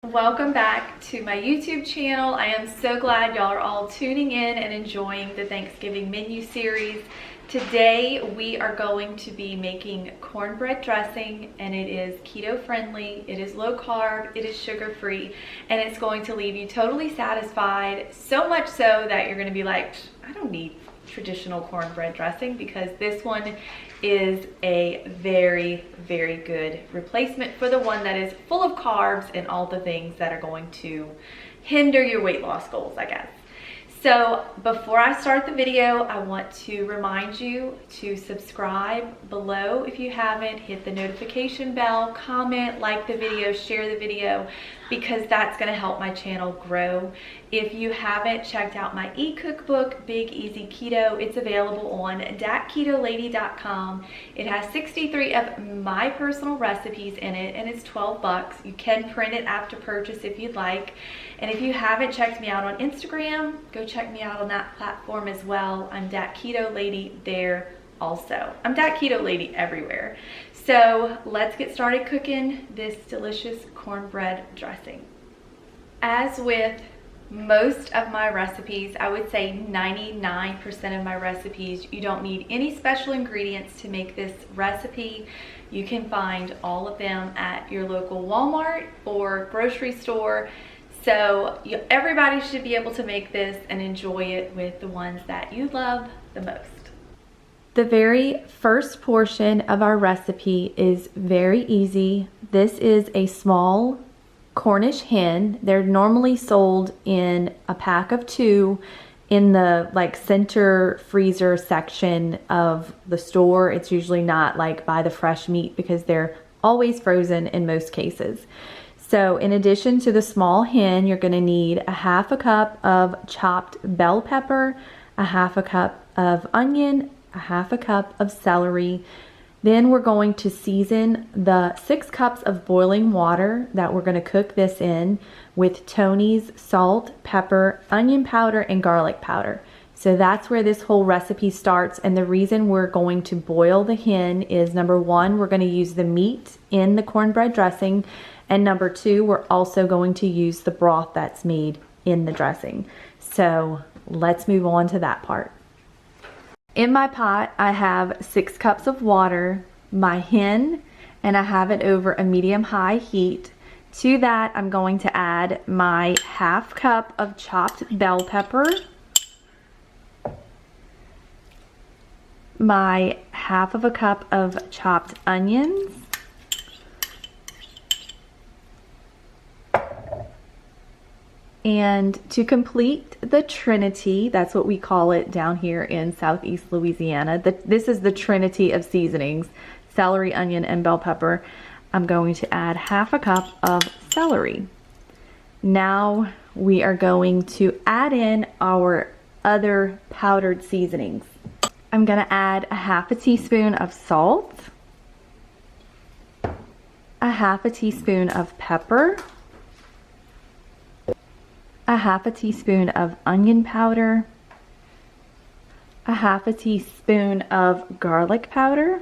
Welcome back to my YouTube channel. I am so glad y'all are all tuning in and enjoying the Thanksgiving menu series. Today we are going to be making cornbread dressing, and it is keto friendly, it is low carb, it is sugar free, and it's going to leave you totally satisfied, so much so that you're going to be like, I don't need traditional cornbread dressing, because this one is a very, very good replacement for the one that is full of carbs and all the things that are going to hinder your weight loss goals, I guess. So before I start the video, I want to remind you to subscribe below if you haven't, hit the notification bell, comment, like the video, share the video, because that's going to help my channel grow. If you haven't checked out my e-cookbook, Big Easy Keto, it's available on datketolady.com. It has 63 of my personal recipes in it, and it's 12 bucks. You can print it after purchase if you'd like. And if you haven't checked me out on Instagram, go check me out on that platform as well. I'm Dat Keto Lady there also. I'm Dat Keto Lady everywhere. So let's get started cooking this delicious cornbread dressing. As with most of my recipes, I would say 99% of my recipes, you don't need any special ingredients to make this recipe. You can find all of them at your local Walmart or grocery store. So everybody should be able to make this and enjoy it with the ones that you love the most. The very first portion of our recipe is very easy. This is a small Cornish hen. They're normally sold in a pack of 2 in the center freezer section of the store. It's usually not by the fresh meat because they're always frozen in most cases. So in addition to the small hen, you're going to need a 1/2 cup of chopped bell pepper, a 1/2 cup of onion, a 1/2 cup of celery. Then we're going to season the 6 cups of boiling water that we're going to cook this in with Tony's salt, pepper, onion powder, and garlic powder. So that's where this whole recipe starts. And the reason we're going to boil the hen is, number 1, we're going to use the meat in the cornbread dressing. And number 2, we're also going to use the broth that's made in the dressing. So let's move on to that part. In my pot, I have 6 cups of water, my hen, and I have it over a medium-high heat. To that, I'm going to add my 1/2 cup of chopped bell pepper, my 1/2 cup of chopped onions, and to complete the Trinity, that's what we call it down here in Southeast Louisiana. This is the Trinity of seasonings: celery, onion, and bell pepper. I'm going to add 1/2 cup of celery. Now we are going to add in our other powdered seasonings. I'm going to add a 1/2 teaspoon of salt, a 1/2 teaspoon of pepper, a 1/2 teaspoon of onion powder, a 1/2 teaspoon of garlic powder,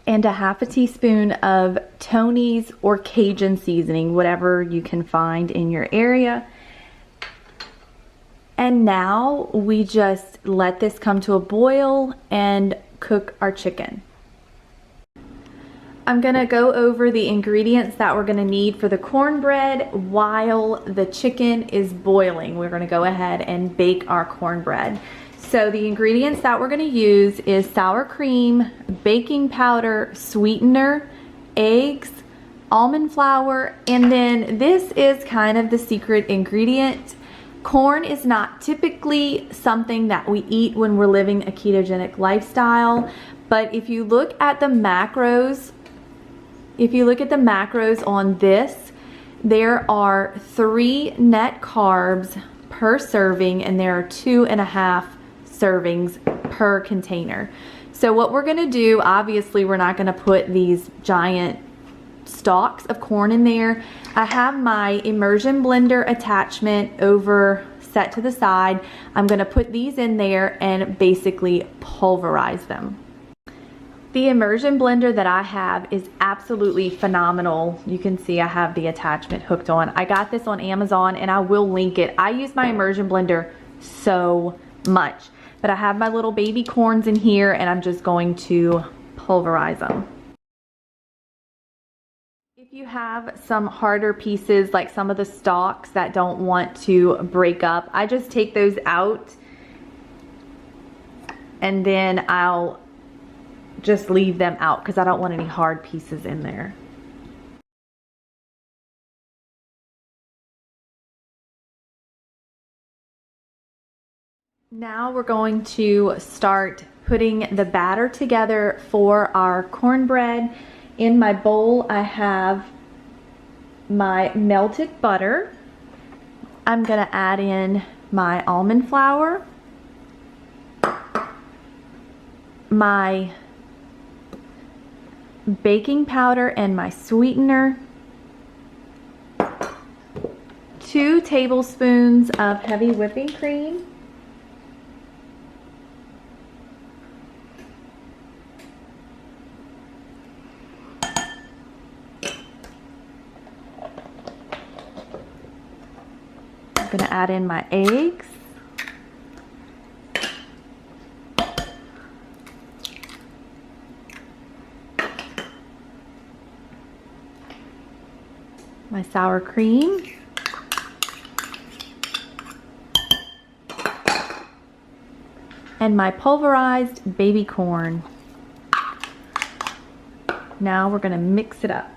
and a 1/2 teaspoon of Tony's or Cajun seasoning, whatever you can find in your area. And now we just let this come to a boil and cook our chicken. I'm gonna go over the ingredients that we're gonna need for the cornbread while the chicken is boiling. We're gonna go ahead and bake our cornbread. So the ingredients that we're gonna use is sour cream, baking powder, sweetener, eggs, almond flour, and then this is kind of the secret ingredient. Corn is not typically something that we eat when we're living a ketogenic lifestyle, but if you look at the macros, on this, there are 3 net carbs per serving, and there are 2.5 servings per container. So what we're gonna do, obviously we're not gonna put these giant stalks of corn in there. I have my immersion blender attachment over set to the side. I'm gonna put these in there and basically pulverize them. The immersion blender that I have is absolutely phenomenal. You can see I have the attachment hooked on. I got this on Amazon and I will link it. I use my immersion blender so much. But I have my little baby corns in here and I'm just going to pulverize them. If you have some harder pieces, like some of the stalks that don't want to break up, I just take those out and then I'll just leave them out because I don't want any hard pieces in there. Now we're going to start putting the batter together for our cornbread. In my bowl I have my melted butter. I'm gonna add in my almond flour, my baking powder and my sweetener, 2 tablespoons of heavy whipping cream, I'm going to add in my eggs, my sour cream, and my pulverized baby corn. Now we're going to mix it up.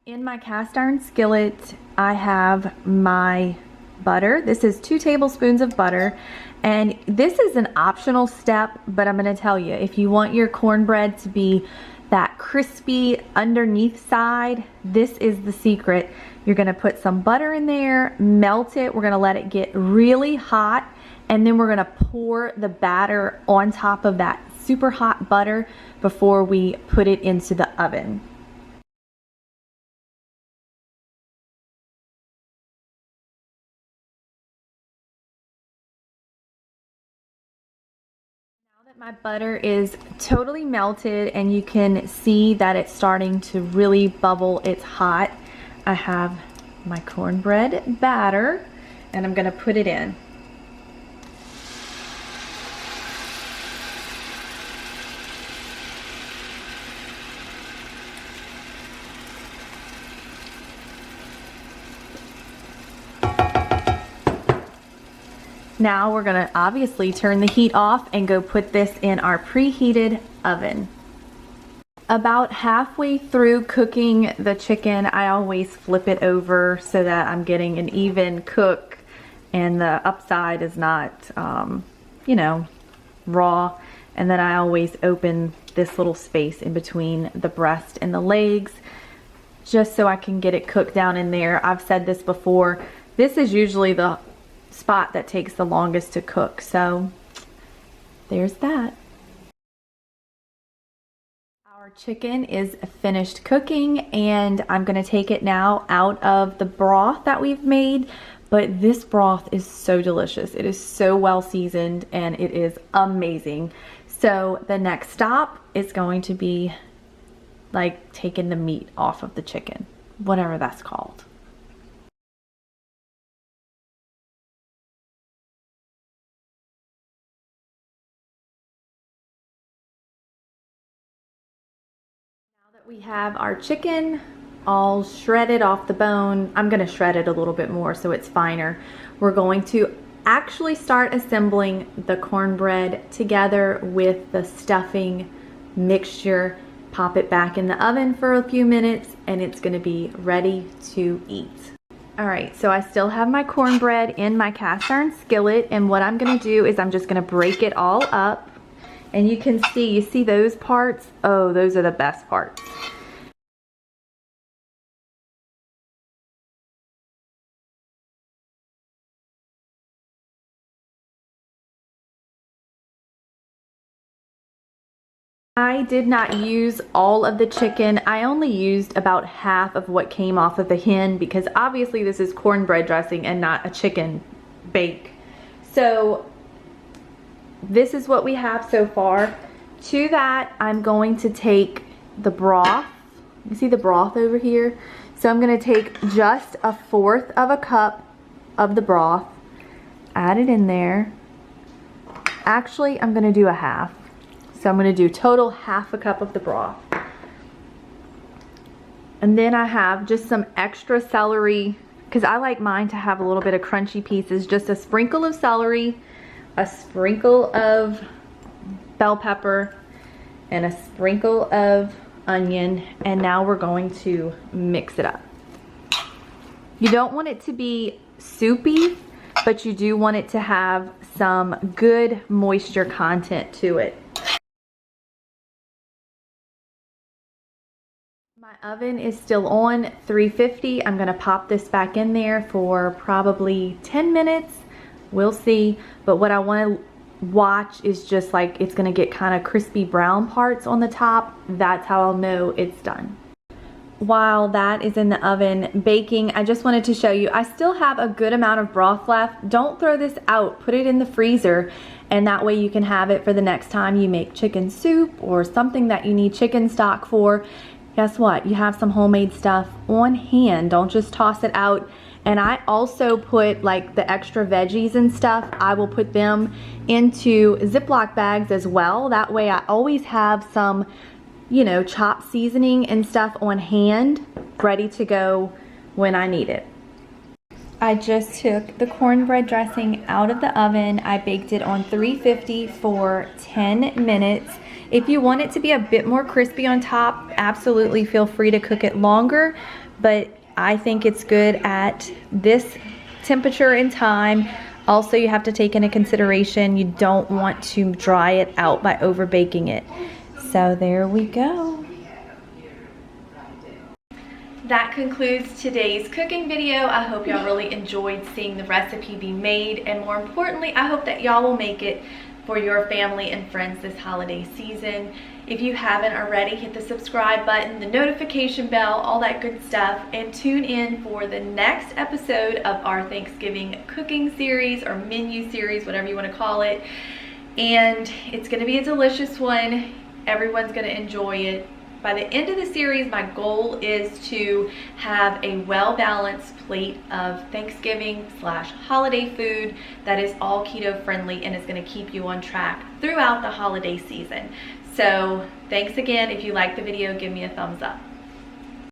In my cast iron skillet, I have my butter. This is 2 tablespoons of butter, and this is an optional step, but I'm going to tell you, if you want your cornbread to be that crispy underneath side, this is the secret. You're going to put some butter in there, melt it, we're going to let it get really hot, and then we're going to pour the batter on top of that super hot butter before we put it into the oven. My butter is totally melted and you can see that it's starting to really bubble. It's hot. I have my cornbread batter and I'm going to put it in. Now we're going to obviously turn the heat off and go put this in our preheated oven. About halfway through cooking the chicken, I always flip it over so that I'm getting an even cook and the upside is not, you know, raw. And then I always open this little space in between the breast and the legs just so I can get it cooked down in there. I've said this before, this is usually the spot that takes the longest to cook, so there's that. Our chicken is finished cooking and I'm going to take it now out of the broth that we've made, but this broth is so delicious. It is so well seasoned and it is amazing. So the next stop is going to be like taking the meat off of the chicken, whatever that's called. We have our chicken all shredded off the bone. I'm going to shred it a little bit more so it's finer. We're going to actually start assembling the cornbread together with the stuffing mixture. Pop it back in the oven for a few minutes and it's going to be ready to eat. Alright, so I still have my cornbread in my cast iron skillet, and what I'm going to do is I'm just going to break it all up. And you can see, you see those parts? Oh, those are the best parts. I did not use all of the chicken. I only used about half of what came off of the hen because obviously this is cornbread dressing and not a chicken bake. So this is what we have so far. To that, I'm going to take the broth. You see the broth over here? So I'm going to take just 1/4 of a cup of the broth, add it in there. Actually, I'm going to do 1/2. So I'm going to do total 1/2 cup of the broth. And then I have just some extra celery, because I like mine to have a little bit of crunchy pieces. Just a sprinkle of celery, a sprinkle of bell pepper, and a sprinkle of onion. And now we're going to mix it up. You don't want it to be soupy, but you do want it to have some good moisture content to it. My oven is still on 350. I'm gonna pop this back in there for probably 10 minutes. We'll see. But what I wanna watch is just like it's gonna get kind of crispy brown parts on the top. That's how I'll know it's done. While that is in the oven baking, I just wanted to show you, I still have a good amount of broth left. Don't throw this out, put it in the freezer, and that way you can have it for the next time you make chicken soup or something that you need chicken stock for. Guess what? You have some homemade stuff on hand. Don't just toss it out. And I also put like the extra veggies and stuff, I will put them into Ziploc bags as well. That way I always have some, you know, chopped seasoning and stuff on hand, ready to go when I need it. I just took the cornbread dressing out of the oven. I baked it on 350 for 10 minutes. If you want it to be a bit more crispy on top, absolutely feel free to cook it longer, but I think it's good at this temperature and time. Also, you have to take into consideration you don't want to dry it out by over baking it. So there we go. That concludes today's cooking video. I hope y'all really enjoyed seeing the recipe be made, and more importantly, I hope that y'all will make it for your family and friends this holiday season. If you haven't already, hit the subscribe button, the notification bell, all that good stuff, and tune in for the next episode of our Thanksgiving cooking series or menu series, whatever you want to call it. And it's going to be a delicious one. Everyone's going to enjoy it. By the end of the series, my goal is to have a well-balanced plate of Thanksgiving/holiday food that is all keto friendly and is going to keep you on track throughout the holiday season. So thanks again. If you liked the video, give me a thumbs up.